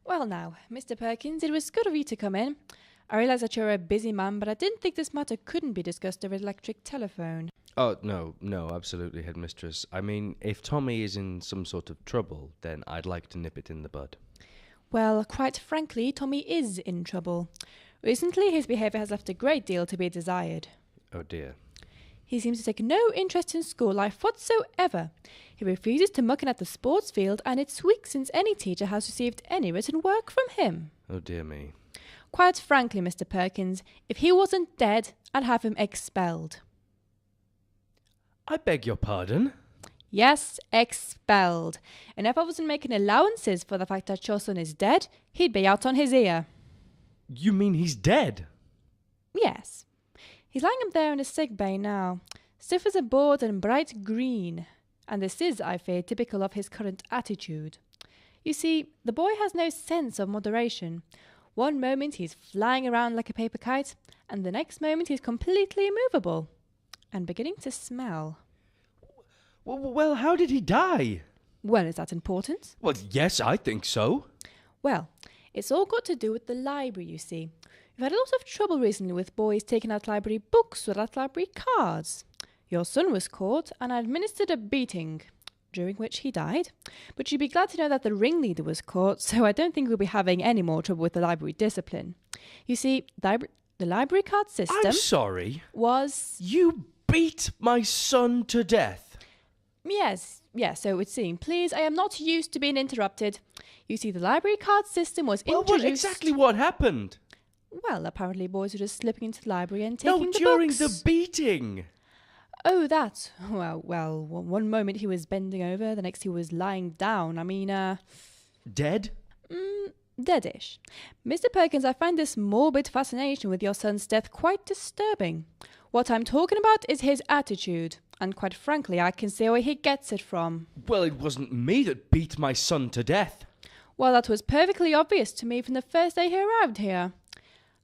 Well now, Mr. Perkins, it was good of you to come in. I realise that you're a busy man, but I didn't think this matter couldn't be discussed over electric telephone. Oh, no, absolutely, Headmistress. I mean, if Tommy is in some sort of trouble, then I'd like to nip it in the bud. Well, quite frankly, Tommy is in trouble. Recently, his behaviour has left a great deal to be desired. Oh dear. He seems to take no interest in school life whatsoever. He refuses to muck in at the sports field, and it's weeks since any teacher has received any written work from him. Oh dear me. Quite frankly, Mr. Perkins, if he wasn't dead, I'd have him expelled. I beg your pardon? Yes, expelled. And if I wasn't making allowances for the fact that your son is dead, he'd be out on his ear. You mean he's dead? Yes. He's lying up there in a sick bay now, stiff as a board and bright green. And this is, I fear, typical of his current attitude. You see, the boy has no sense of moderation. One moment he's flying around like a paper kite, and the next moment he's completely immovable and beginning to smell. Well, how did he die? Well, is that important? Well, yes, I think so. Well, it's all got to do with the library, you see. We've had a lot of trouble recently with boys taking out library books without library cards. Your son was caught and administered a beating, during which he died. But you'd be glad to know that the ringleader was caught, so I don't think we'll be having any more trouble with the library discipline. You see, the library card system... I'm sorry. ...was... You beat my son to death. Yes, so it would seem. Please, I am not used to being interrupted. You see, the library card system was introduced... Well, exactly what happened? Well, apparently boys were just slipping into the library and taking the books. No, during the beating. Oh, that. Well, one moment he was bending over, the next he was lying down. Dead? Deadish. Mr. Perkins, I find this morbid fascination with your son's death quite disturbing. What I'm talking about is his attitude. And quite frankly, I can see where he gets it from. Well, it wasn't me that beat my son to death. Well, that was perfectly obvious to me from the first day he arrived here.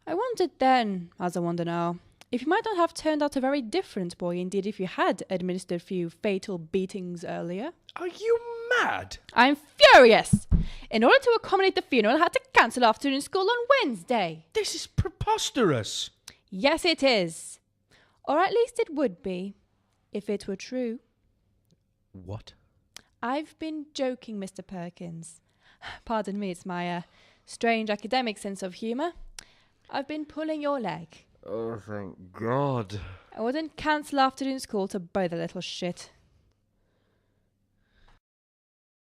I wondered then, as I wonder now, if you might not have turned out a very different boy indeed if you had administered a few fatal beatings earlier. Are you mad? I'm furious! In order to accommodate the funeral, I had to cancel afternoon school on Wednesday. This is preposterous. Yes, it is. Or at least it would be, if it were true. What? I've been joking, Mr. Perkins. Pardon me, it's my strange academic sense of humour. I've been pulling your leg. Oh, thank God. I wouldn't cancel afternoon school to buy the little shit.